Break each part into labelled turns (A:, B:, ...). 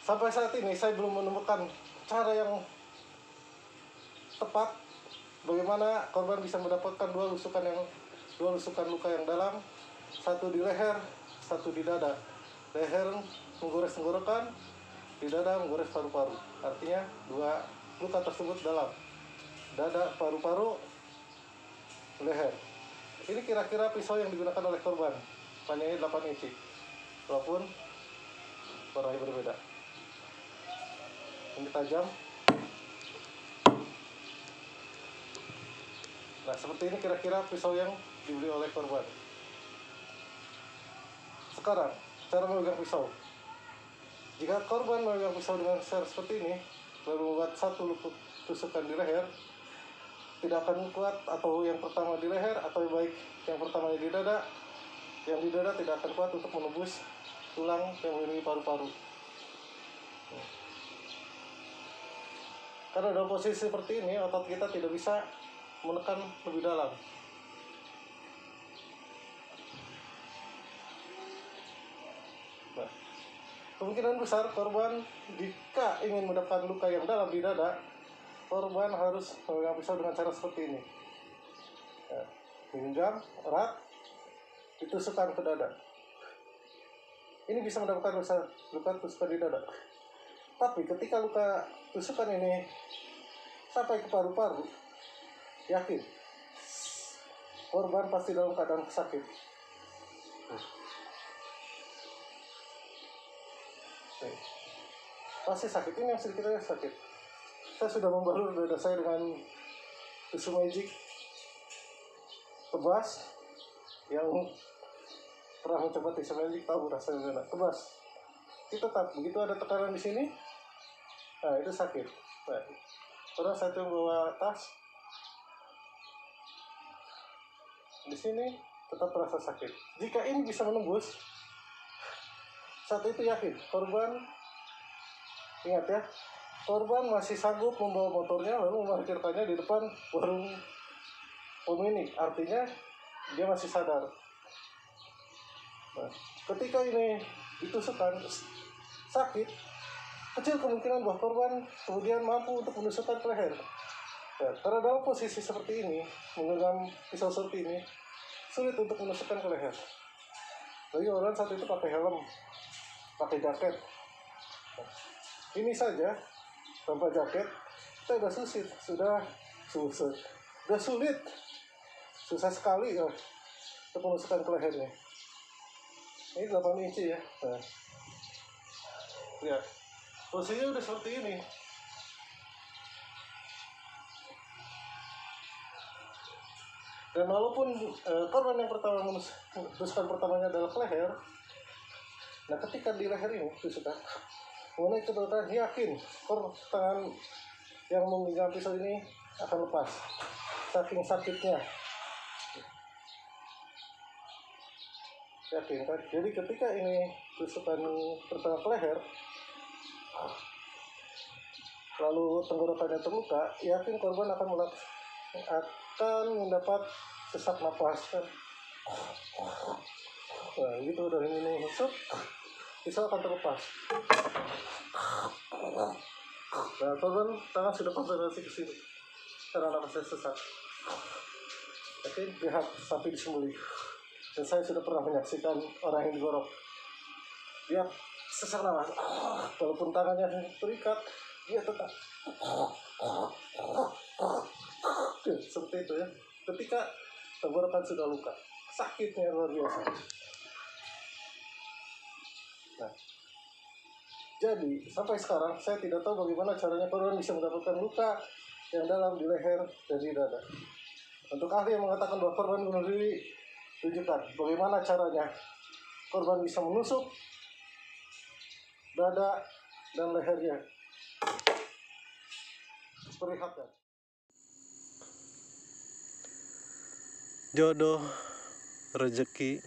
A: Sampai saat ini saya belum menemukan cara yang tepat bagaimana korban bisa mendapatkan dua lusukan luka yang dalam, satu di leher, satu di dada. Leher menggores tenggorokan, di dada menggores paru-paru. Artinya dua luka tersebut dalam, dada, paru-paru, leher. Ini kira-kira pisau yang digunakan oleh korban, panjangnya 8 inci, walaupun warnanya berbeda. Ini tajam. Nah, seperti ini kira-kira pisau yang dibeli oleh korban. Sekarang, cara memegang pisau. Jika korban memegang pisau dengan cara seperti ini, lalu membuat satu tusukan di leher, tidak akan kuat, atau yang pertama di leher, atau baik yang pertama di dada, yang di dada tidak akan kuat untuk menembus tulang yang melindungi paru-paru. Karena dalam posisi seperti ini, otot kita tidak bisa menekan lebih dalam. Nah, kemungkinan besar korban jika ingin mendapatkan luka yang dalam di dada, korban harus memegang pisau dengan cara seperti ini. Nah, digenggam erat, ditusukkan ke dada. Ini bisa mendapatkan luka tusukan di dada. Tapi ketika luka tusukan ini sampai ke paru-paru, yakin korban pasti dalam keadaan sakit. Pasti sakit. Ini yang sedikit aja sakit. Saya sudah membalur dada saya dengan tisu magic tebas. Yang pernah mencoba tisu magic tahu rasanya tebas. Itu tetap begitu ada tekanan di sini. Nah, itu sakit. Nah, pernah saya bawa tas. Di sini tetap terasa sakit. Jika ini bisa menembus, saat itu yakin korban, ingat ya, korban masih sanggup membawa motornya lalu memarkirkannya di depan warung pemilik. Artinya dia masih sadar. Nah, ketika ini ditusukkan sakit, kecil kemungkinan bahwa korban kemudian mampu untuk menusukkan ke leher. Nah, karena dalam posisi seperti ini, menggenggam pisau seperti ini, sulit untuk menusukkan ke leher. Bagi orang saat itu pakai helm, pakai jaket. Nah, ini saja tanpa jaket, kita sudah sulit, susah sekali ya, untuk menusukkan ke lehernya. Ini 8 inci ya. Nah, lihat, posisinya udah seperti ini. Dan walaupun korban yang pertama tusukan pertamanya adalah ke leher, nah ketika di leher ini tusukan, mengenai kebetulan yakin tangan yang memegang pisau ini akan lepas, saking sakitnya. Yakin kan? Jadi ketika ini tusukan pertama ke leher, lalu tenggorokannya terluka, yakin korban akan mendapat sesak napas kan. Nah, gitu dari ini masuk, pisau akan terlepas. Nah, korban tangan sudah konsentrasi ke sini karena napasnya sesak. Oke, lihat sampai disembelih. Dan saya sudah pernah menyaksikan orang yang digorok. Dia sesak napas, walaupun tangannya terikat, dia tetap seperti itu ya. Ketika tenggorokan sudah luka, sakitnya luar biasa. Nah, jadi sampai sekarang saya tidak tahu bagaimana caranya korban bisa mendapatkan luka yang dalam di leher dan di dada. Untuk ahli yang mengatakan bahwa korban bunuh diri, tunjukkan bagaimana caranya korban bisa menusuk dada dan lehernya. Perlihatkan. Jodoh, rezeki,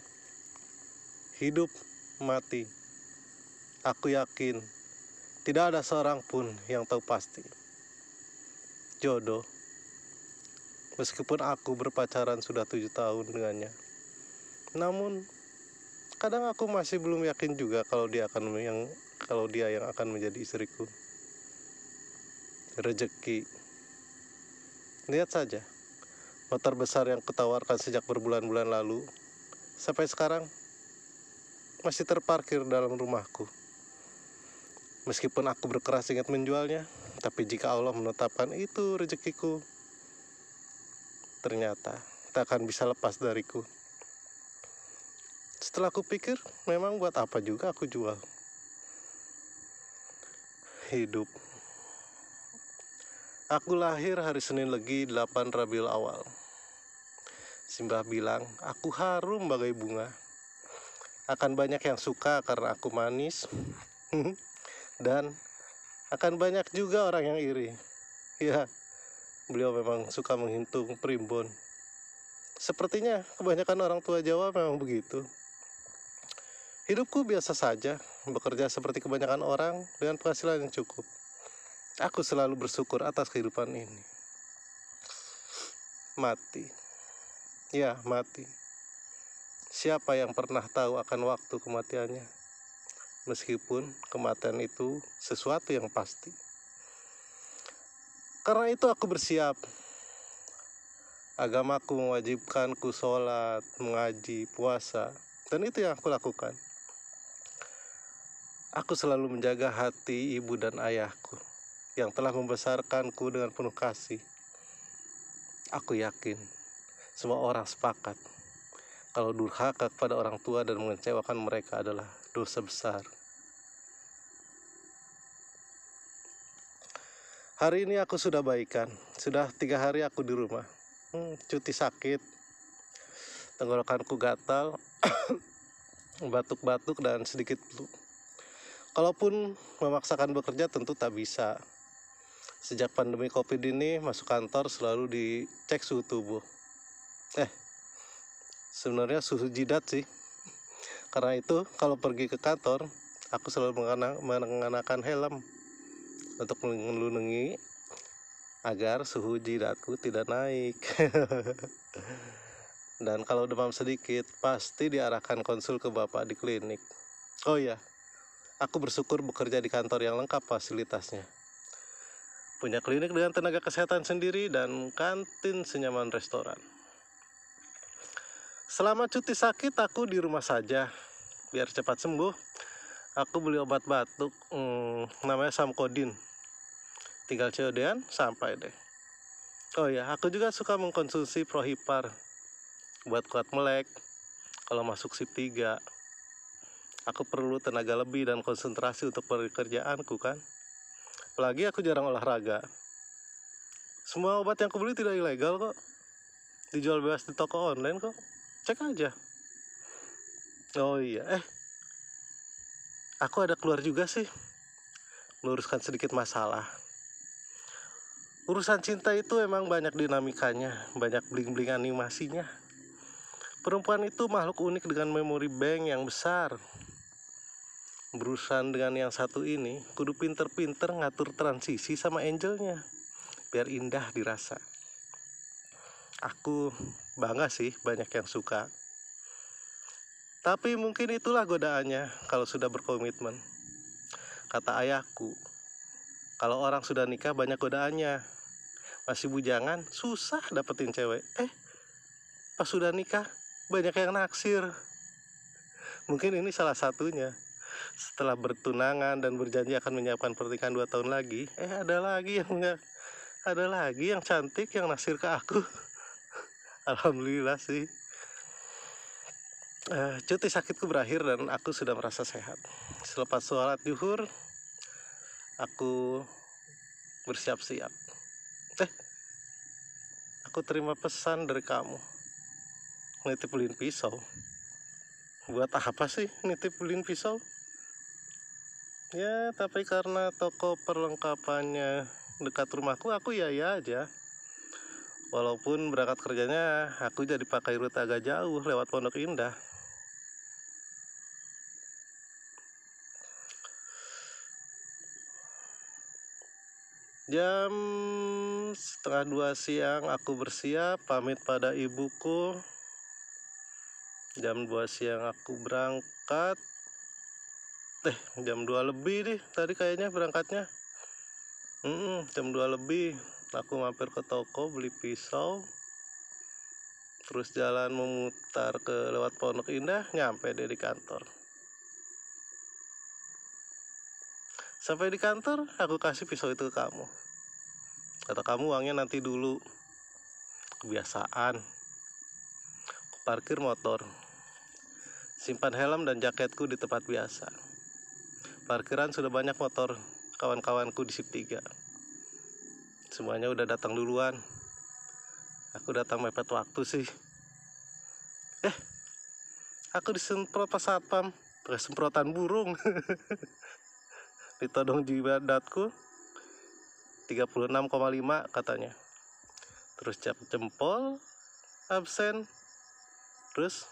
A: hidup, mati. Aku yakin tidak ada seorang pun yang tahu pasti. Jodoh, meskipun aku berpacaran sudah 7 tahun dengannya, namun kadang aku masih belum yakin juga kalau dia akan kalau dia yang akan menjadi istriku. Rezeki. Lihat saja, motor besar yang kutawarkan sejak berbulan-bulan lalu, sampai sekarang masih terparkir dalam rumahku. Meskipun aku berkeras ingin menjualnya, tapi jika Allah menetapkan itu rezekiku, ternyata tak akan bisa lepas dariku. Setelah aku pikir, memang buat apa juga aku jual. Hidup. Aku lahir hari Senin Legi 8 Rabiul Awal. Simbah bilang, aku harum bagai bunga. Akan banyak yang suka karena aku manis. Dan akan banyak juga orang yang iri. Ya, beliau memang suka menghitung primbon. Sepertinya kebanyakan orang tua Jawa memang begitu. Hidupku biasa saja, bekerja seperti kebanyakan orang dengan penghasilan yang cukup. Aku selalu bersyukur atas kehidupan ini. Mati. Ya, mati. Siapa yang pernah tahu akan waktu kematiannya? Meskipun kematian itu sesuatu yang pasti. Karena itu aku bersiap. Agamaku mewajibkanku sholat, mengaji, puasa. Dan itu yang aku lakukan. Aku selalu menjaga hati ibu dan ayahku yang telah membesarkanku dengan penuh kasih. Aku yakin semua orang sepakat kalau durhaka kepada orang tua dan mengecewakan mereka adalah dosa besar. Hari ini aku sudah baikan. Sudah 3 hari aku di rumah. Cuti sakit. Tenggorokanku gatal, batuk-batuk dan sedikit flu. Kalaupun memaksakan bekerja tentu tak bisa. Sejak pandemi Covid ini masuk kantor selalu dicek suhu tubuh. Sebenarnya suhu jidat sih. Karena itu kalau pergi ke kantor, aku selalu mengenakan helm untuk melindungi agar suhu jidatku tidak naik. Dan kalau demam sedikit, pasti diarahkan konsul ke bapak di klinik. Oh iya, aku bersyukur bekerja di kantor yang lengkap fasilitasnya. Punya klinik dengan tenaga kesehatan sendiri dan kantin senyaman restoran. Selama cuti sakit aku di rumah saja, biar cepat sembuh. Aku beli obat batuk, namanya Samkodin. Tinggal COD-an sampai deh. Oh ya, aku juga suka mengkonsumsi Prohipar buat kuat melek. Kalau masuk shift 3, aku perlu tenaga lebih dan konsentrasi untuk pekerjaanku kan. Apalagi aku jarang olahraga. Semua obat yang aku beli tidak ilegal kok. Dijual bebas di toko online kok. Cek aja. Oh iya, aku ada keluar juga sih. Meluruskan sedikit masalah. Urusan cinta itu emang banyak dinamikanya, banyak bling-bling animasinya. Perempuan itu makhluk unik dengan memori bank yang besar. Berurusan dengan yang satu ini, kudu pinter-pinter ngatur transisi sama angelnya, biar indah dirasa. Aku bangga sih banyak yang suka. Tapi mungkin itulah godaannya kalau sudah berkomitmen. Kata ayahku, kalau orang sudah nikah banyak godaannya. Masih bujangan, susah dapetin cewek. Pas sudah nikah, banyak yang naksir. Mungkin ini salah satunya. Setelah bertunangan dan berjanji akan menyiapkan pernikahan 2 tahun lagi, ada lagi yang cantik yang naksir ke aku. Alhamdulillah sih. Cuti sakitku berakhir dan aku sudah merasa sehat. Selepas sholat zuhur, aku bersiap-siap. Aku terima pesan dari kamu. Nitip beliin pisau. Buat apa sih nitip beliin pisau? Ya, tapi karena toko perlengkapannya dekat rumahku, aku ya aja. Walaupun berangkat kerjanya, aku jadi pakai rute agak jauh lewat Pondok Indah. Jam 1:30 siang aku bersiap, pamit pada ibuku. Jam 2 siang aku berangkat. Jam 2 lebih nih tadi kayaknya berangkatnya. Jam 2 lebih aku mampir ke toko beli pisau, terus jalan memutar ke lewat Pondok Indah, nyampe deh di kantor. Sampai di kantor aku kasih pisau itu ke kamu. Kata kamu uangnya nanti dulu. Kebiasaan. Aku parkir motor, simpan helm dan jaketku di tempat biasa. Parkiran sudah banyak motor kawan-kawanku di sip 3. Semuanya udah datang duluan. Aku datang mepet waktu sih. Aku disemprot pas satpam pakai semprotan burung. Ditodong jidatku 36,5 katanya. Terus cap jempol, absen, terus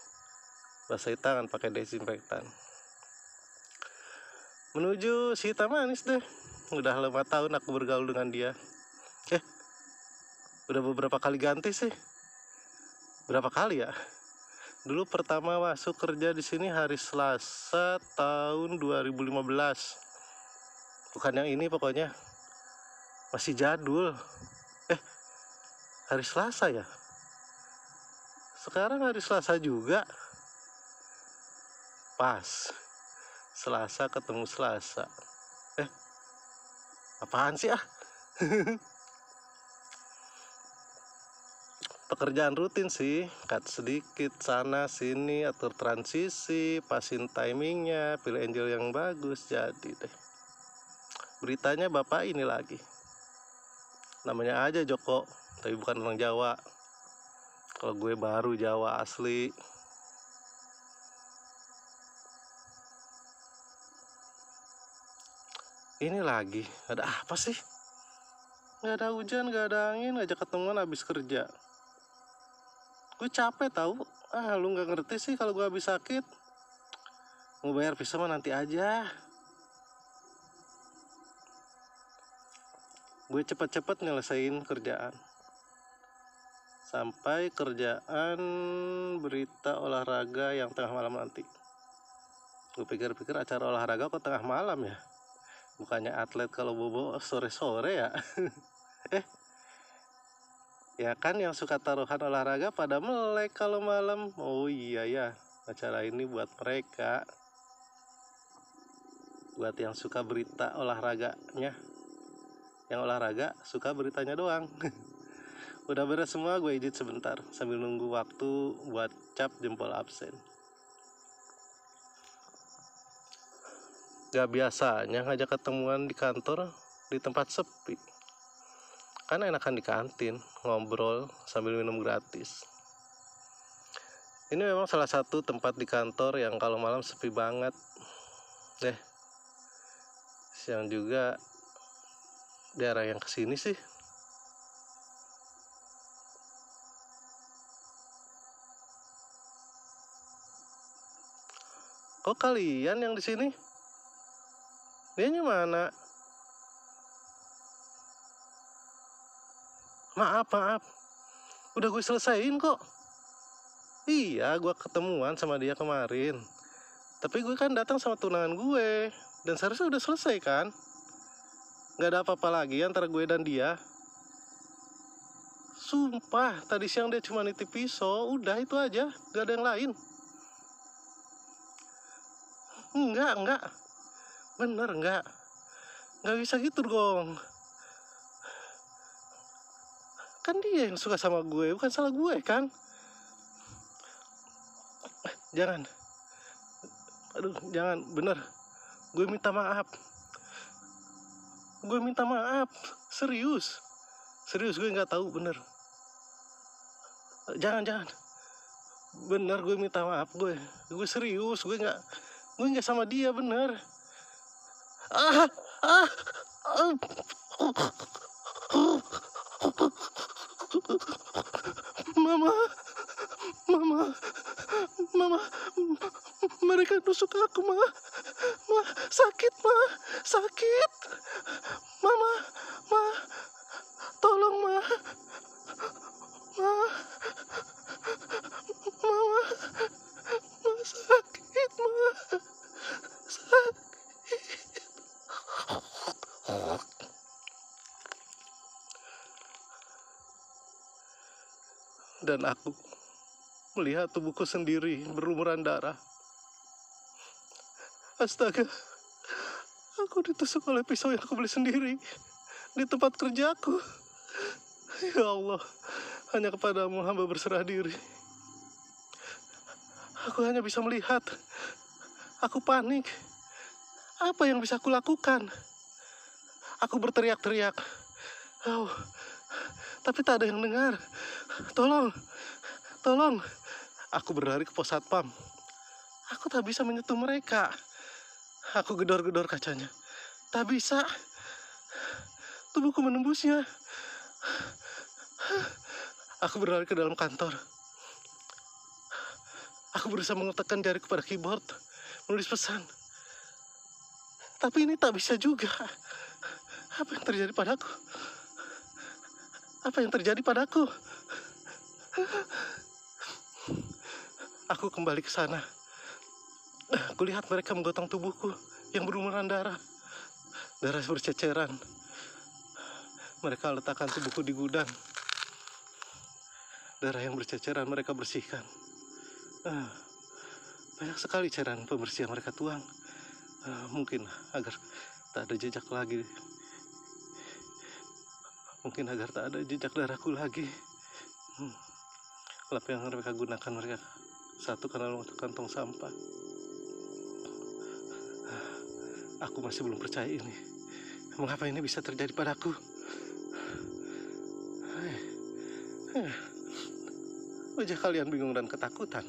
A: basahi tangan pakai desinfektan. Menuju si hitam manis deh. Udah 5 tahun aku bergaul dengan dia. Udah beberapa kali ganti sih. Berapa kali ya? Dulu pertama masuk kerja di sini hari Selasa tahun 2015. Bukan yang ini pokoknya. Masih jadul. Hari Selasa ya? Sekarang hari Selasa juga. Pas. Selasa ketemu Selasa. Apaan sih ah? Pekerjaan rutin sih, cut sedikit sana sini, atur transisi, pasin timingnya, pilih angel yang bagus, jadi deh. Beritanya bapak ini lagi. Namanya aja Joko, tapi bukan orang Jawa. Kalau gue baru Jawa asli. Ini lagi, ada apa sih? Gak ada hujan, gak ada angin, ngajak ketemuan habis kerja. Gue capek tahu. Lu gak ngerti sih kalau gue habis sakit. Mau bayar pisau mah nanti aja. Gue cepet-cepet nyelesain kerjaan. Sampai kerjaan berita olahraga yang tengah malam nanti. Gue pikir-pikir acara olahraga kok tengah malam ya? Bukannya atlet kalau bobo sore-sore ya? Ya kan yang suka taruhan olahraga pada melek kalau malam. Oh iya ya, acara ini buat mereka. Buat yang suka berita olahraganya. Yang olahraga suka beritanya doang. Udah beres semua, gue edit sebentar sambil nunggu waktu buat cap jempol absen. Gak biasanya ngajak ketemuan di kantor di tempat sepi. Kan enakan di kantin, ngobrol sambil minum gratis. Ini memang salah satu tempat di kantor yang kalau malam sepi banget. Siang juga daerah yang kesini sih. Kok kalian yang di sini? Dianya mana? Maaf. Udah gue selesain kok. Iya, gue ketemuan sama dia kemarin. Tapi gue kan datang sama tunangan gue. Dan seharusnya udah selesai kan? Gak ada apa-apa lagi antara gue dan dia. Sumpah, tadi siang dia cuma nitip pisau. Udah itu aja, gak ada yang lain. Enggak. Bener enggak. Gak bisa gitu dong. Kan dia yang suka sama gue, bukan salah gue kan. Jangan. Aduh, jangan, bener. Gue minta maaf. Serius gue gak tahu, bener. Jangan. Bener, gue minta maaf. Gue serius, gue gak sama dia, bener. Mama, mereka tusuk aku, Ma. Sakit. Mama, tolong, Ma. Mama, sakit, Ma. Sakit. Dan aku melihat tubuhku sendiri berlumuran darah. Astaga, aku ditusuk oleh pisau yang aku beli sendiri di tempat kerjaku. Ya Allah, hanya kepadamu hamba berserah diri. Aku hanya bisa melihat. Aku panik. Apa yang bisa aku lakukan? Aku berteriak-teriak. Oh, tapi tak ada yang dengar. Tolong, tolong. Aku berlari ke pos satpam. Aku tak bisa menyentuh mereka. Aku gedor-gedor kacanya. Tak bisa. Tubuhku menembusnya. Aku berlari ke dalam kantor. Aku berusaha mengetakkan jariku pada keyboard, menulis pesan. Tapi ini tak bisa juga. Apa yang terjadi padaku? Apa yang terjadi padaku? Aku kembali ke sana. Kulihat mereka menggotong tubuhku yang berlumuran darah. Darah berceceran. Mereka letakkan tubuhku di gudang. Darah yang berceceran mereka bersihkan. Banyak sekali cairan pembersih yang mereka tuang. Mungkin agar tak ada jejak lagi. Mungkin agar tak ada jejak darahku lagi. Lap yang mereka gunakan mereka satukan dalam kantong sampah. Aku masih belum percaya ini. Mengapa ini bisa terjadi padaku? Wajah kalian bingung dan ketakutan.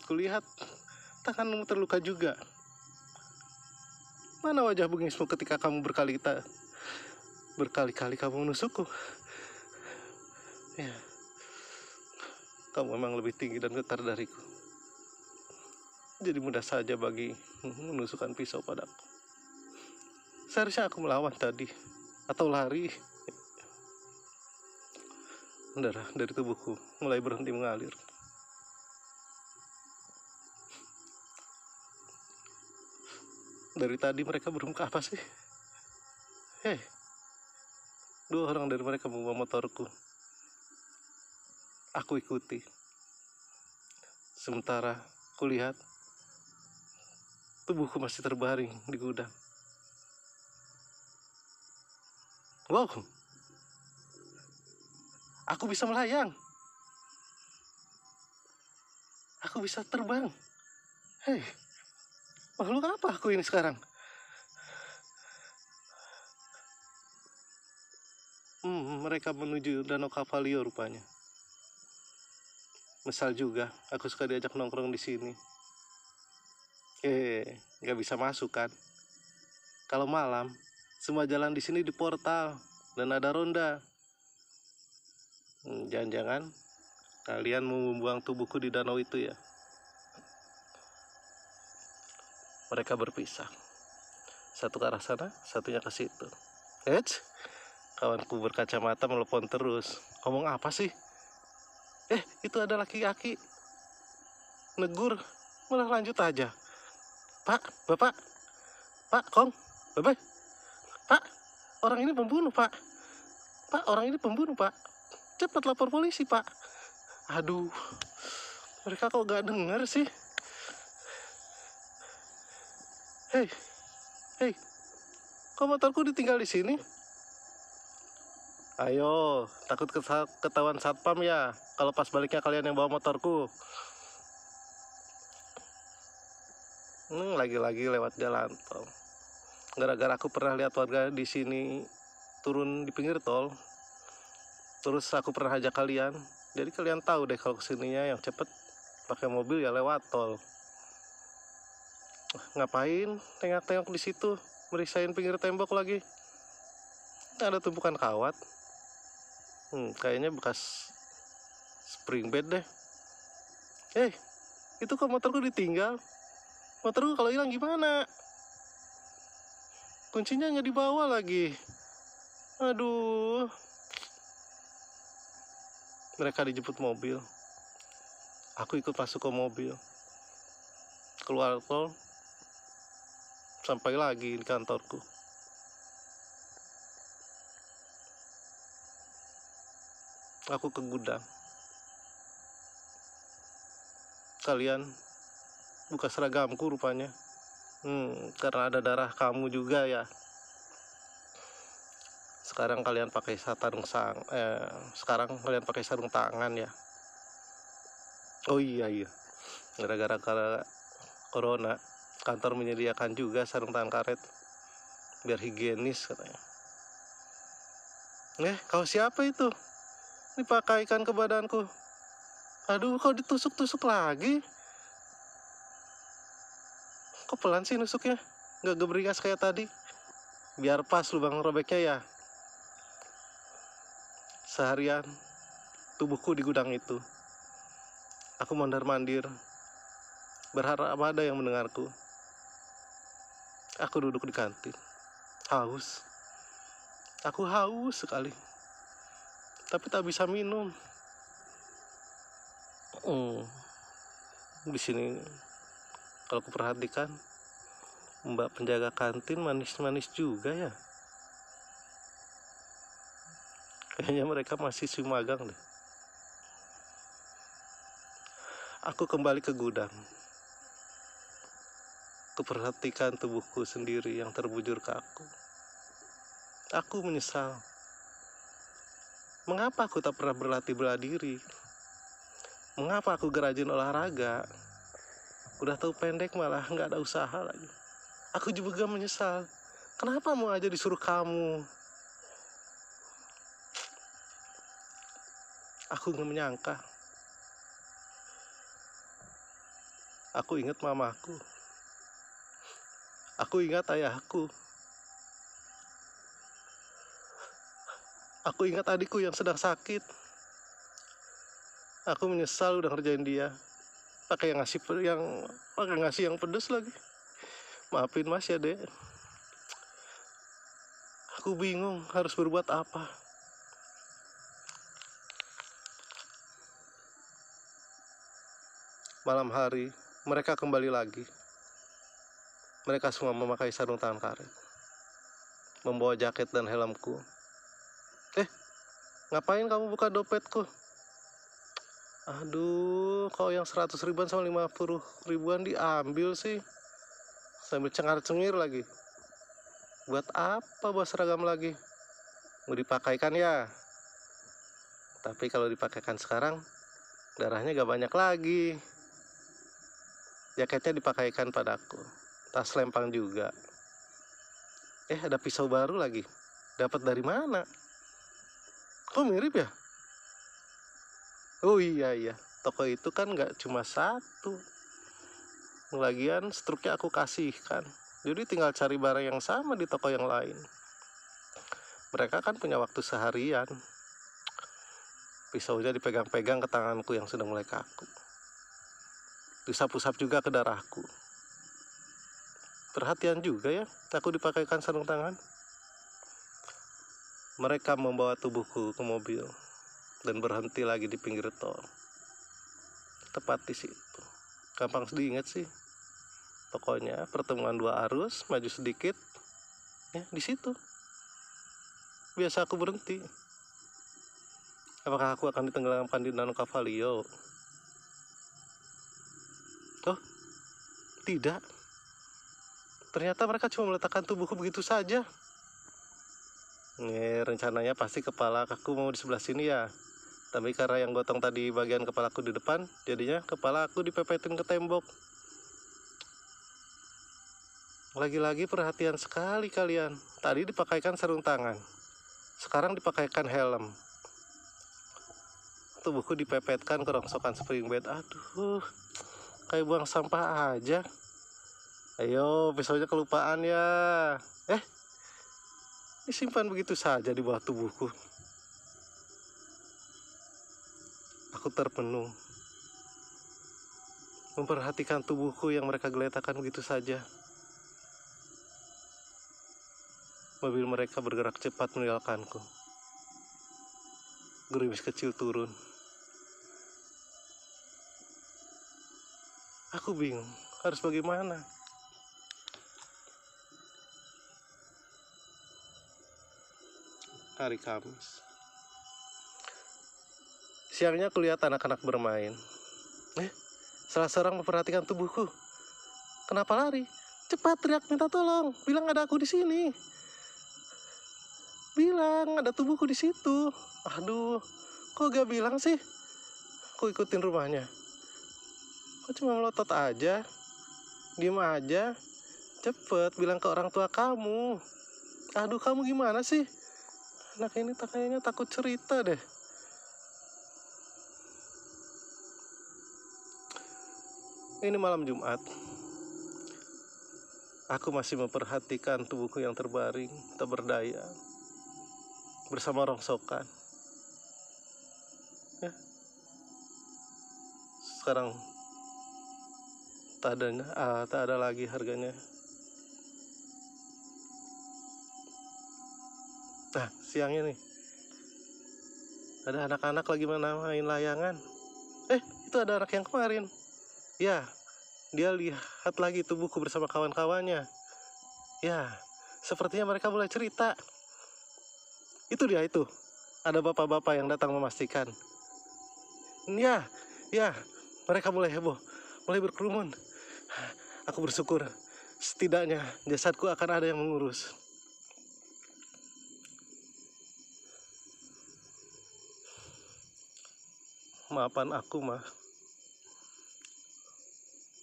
A: Kulihat tanganmu terluka juga. Mana wajah bengismu ketika kamu berkali-kali kamu menusukku? Ya, kamu memang lebih tinggi dan kekar dariku. Jadi mudah saja bagi menusukkan pisau padaku. Seharusnya aku melawan tadi atau lari. Darah dari tubuhku mulai berhenti mengalir. Dari tadi mereka bermuka apa sih? Dua orang dari mereka membawa motorku. Aku ikuti. Sementara kulihat tubuhku masih terbaring di gudang. Wow, aku bisa melayang. Aku bisa terbang. Makhluk apa aku ini sekarang? Mereka menuju Danau Cavalio rupanya. Misal juga, aku suka diajak nongkrong di sini. Nggak bisa masuk kan? Kalau malam, semua jalan di sini di portal dan ada ronda. Jangan-jangan kalian mau membuang tubuhku di danau itu ya? Mereka berpisah. Satu ke arah sana, satunya ke situ. Kawanku berkacamata melepon terus. Ngomong apa sih? Itu ada laki-laki. Negur, malah lanjut aja. Pak, Bapak, Pak, Kong, Bapak, Pak, orang ini pembunuh, Pak. Pak, orang ini pembunuh, Pak. Cepat lapor polisi, Pak. Aduh, mereka kok gak denger sih? Hei, kok motorku ditinggal di sini? Ayo, takut ketahuan satpam ya? Kalau pas baliknya kalian yang bawa motorku. Lagi-lagi lewat jalan tol. Gara-gara aku pernah lihat warga di sini turun di pinggir tol. Terus aku pernah ajak kalian. Jadi kalian tahu deh kalau kesininya yang cepet pakai mobil ya lewat tol. Ngapain tengok-tengok di situ, merisain pinggir tembok lagi? Ada tumpukan kawat. Kayaknya bekas spring bed deh. Itu kok motorku ditinggal? Motorku kalau hilang gimana? Kuncinya nggak dibawa lagi. Aduh. Mereka dijemput mobil. Aku ikut masuk ke mobil. Keluar tol. Sampai lagi di kantorku. Aku ke gudang. Kalian buka seragamku rupanya. Karena ada darah kamu juga ya. Sekarang kalian pakai sekarang kalian pakai sarung tangan ya. Oh iya. Gara-gara corona, kantor menyediakan juga sarung tangan karet biar higienis katanya. Kau siapa itu? Dipakaikan ke badanku. Aduh, kau ditusuk-tusuk lagi. Kok pelan sih nusuknya? Nggak geberigas kayak tadi. Biar pas lubang robeknya ya. Seharian tubuhku di gudang itu. Aku mondar-mandir, berharap ada yang mendengarku. Aku duduk di kantin, haus. Aku haus sekali, tapi tak bisa minum. Di sini kalau aku perhatikan, mbak penjaga kantin manis-manis juga ya. Kayaknya mereka masih magang deh. Aku kembali ke gudang. Kuperhatikan tubuhku sendiri yang terbujur kaku. Aku menyesal. Mengapa aku tak pernah berlatih bela diri? Mengapa aku rajin olahraga? Udah tahu pendek malah nggak ada usaha lagi. Aku juga menyesal. Kenapa mau aja disuruh kamu? Aku nggak menyangka. Aku ingat mamaku. Aku ingat ayahku. Aku ingat adikku yang sedang sakit. Aku menyesal udah ngerjain dia. Pakai ngasih yang pedes lagi. Maafin mas ya dek. Aku bingung harus berbuat apa. Malam hari, mereka kembali lagi. Mereka semua memakai sarung tangan karet, membawa jaket dan helmku. Ngapain kamu buka dompetku? Aduh, kau yang 100 ribuan sama 50 ribuan diambil sih. Sambil cengar-cengir lagi. Buat apa bawa seragam lagi? Mau dipakaikan ya? Tapi kalau dipakaikan sekarang, darahnya gak banyak lagi. Jaketnya dipakaikan padaku. Tas lempang juga. Ada pisau baru lagi. Dapat dari mana? Kok mirip ya? Oh iya. Toko itu kan gak cuma satu. Lagian struknya aku kasihkan. Jadi tinggal cari barang yang sama di toko yang lain. Mereka kan punya waktu seharian. Pisaunya dipegang-pegang ke tanganku yang sudah mulai kaku. Disap-usap juga ke darahku. Perhatian juga ya, aku dipakaikan sarung tangan. Mereka membawa tubuhku ke mobil dan berhenti lagi di pinggir tol. Tepat di situ. Gampang diingat sih. Pokoknya pertemuan dua arus, maju sedikit, di situ. Biasa aku berhenti. Apakah aku akan ditenggelamkan di Danau Cavalio? Oh, tidak. Ternyata mereka cuma meletakkan tubuhku begitu saja. Rencananya pasti kepala aku mau di sebelah sini ya. Tapi karena yang gotong tadi bagian kepalaku di depan, jadinya kepala aku dipepetin ke tembok. Lagi-lagi perhatian sekali kalian. Tadi dipakaikan sarung tangan. Sekarang dipakaikan helm. Tubuhku dipepetkan ke rongsokan spring bed. Aduh, kayak buang sampah aja. Ayo, pisaunya kelupaan ya. Disimpan begitu saja di bawah tubuhku. Aku terpenung. Memperhatikan tubuhku yang mereka geletakkan begitu saja. Mobil mereka bergerak cepat meninggalkanku. Gerimis kecil turun. Aku bingung, harus bagaimana? Hari Kamis. Siangnya aku lihat anak-anak bermain. Salah seorang memperhatikan tubuhku. Kenapa lari? Cepat teriak minta tolong. Bilang ada aku di sini. Bilang ada tubuhku di situ. Aduh, kok gak bilang sih? Aku ikutin rumahnya. Kok cuma melotot aja? Diem aja. Cepet bilang ke orang tua kamu. Aduh, kamu gimana sih? Anak ini kayaknya takut cerita deh. Ini malam Jumat. Aku masih memperhatikan tubuhku yang terbaring, tak berdaya, bersama rongsokan. Ya. Sekarang tak ada lagi harganya. Nah, siangnya nih, ada anak-anak lagi main layangan. Itu ada anak yang kemarin. Ya, dia lihat lagi tubuhku bersama kawan-kawannya. Ya, sepertinya mereka mulai cerita. Itu dia itu. Ada bapak-bapak yang datang memastikan. Ya, mereka mulai heboh, mulai berkerumun. Aku bersyukur, setidaknya jasadku akan ada yang mengurus. Maafkan aku, Ma.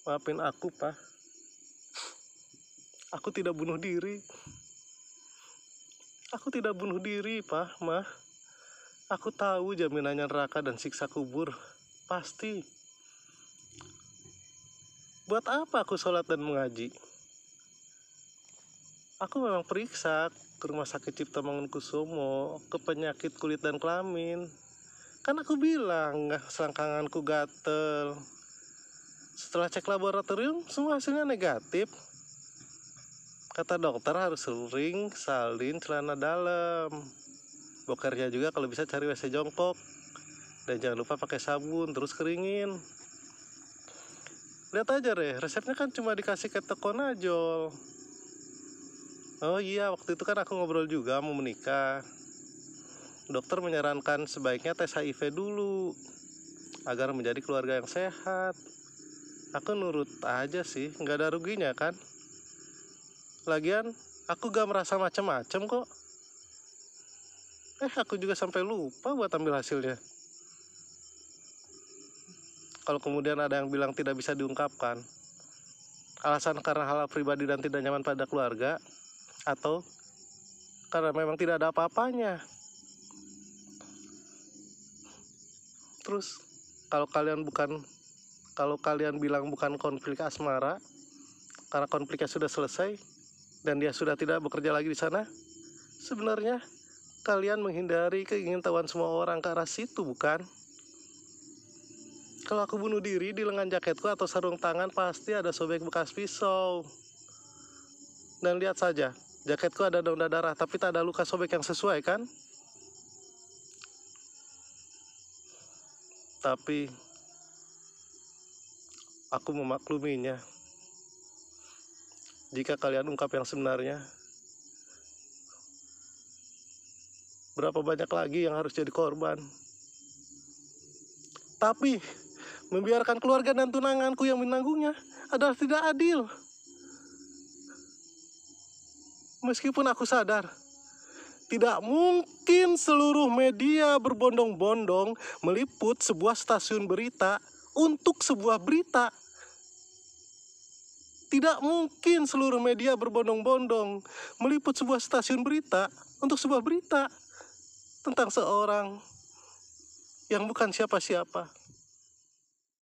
A: Maafin aku, Pak. Aku tidak bunuh diri. Aku tidak bunuh diri, Pak, Ma. Aku tahu jaminannya neraka dan siksa kubur. Pasti. Buat apa aku sholat dan mengaji? Aku memang periksa ke rumah sakit Cipta Mangunkusumo, ke penyakit kulit dan kelamin. Kan aku bilang, selangkanganku gatel. Setelah cek laboratorium, semua hasilnya negatif. Kata dokter harus sering salin celana dalam. Bokernya juga kalau bisa cari WC jongkok. Dan jangan lupa pakai sabun, terus keringin. Lihat aja deh, resepnya kan cuma dikasih ketokonazol. Oh iya, waktu itu kan aku ngobrol juga mau menikah. Dokter menyarankan sebaiknya tes HIV dulu, agar menjadi keluarga yang sehat. Aku nurut aja sih, nggak ada ruginya kan. Lagian, aku gak merasa macem-macem kok. Aku juga sampai lupa buat ambil hasilnya. Kalau kemudian ada yang bilang tidak bisa diungkapkan, alasan karena hal pribadi dan tidak nyaman pada keluarga, atau karena memang tidak ada apa-apanya. Terus, kalau kalian bilang bukan konflik asmara, karena konfliknya sudah selesai, dan dia sudah tidak bekerja lagi di sana, sebenarnya kalian menghindari keingintahuan semua orang ke arah situ, bukan? Kalau aku bunuh diri, di lengan jaketku atau sarung tangan pasti ada sobek bekas pisau. Dan lihat saja, jaketku ada noda darah, tapi tak ada luka sobek yang sesuai, kan? Tapi aku memakluminya. Jika kalian ungkap yang sebenarnya, berapa banyak lagi yang harus jadi korban? Tapi membiarkan keluarga dan tunanganku yang menanggungnya adalah tidak adil. Meskipun aku sadar, tidak mungkin seluruh media berbondong-bondong meliput sebuah stasiun berita untuk sebuah berita. Tidak mungkin seluruh media berbondong-bondong meliput sebuah stasiun berita untuk sebuah berita tentang seorang yang bukan siapa-siapa.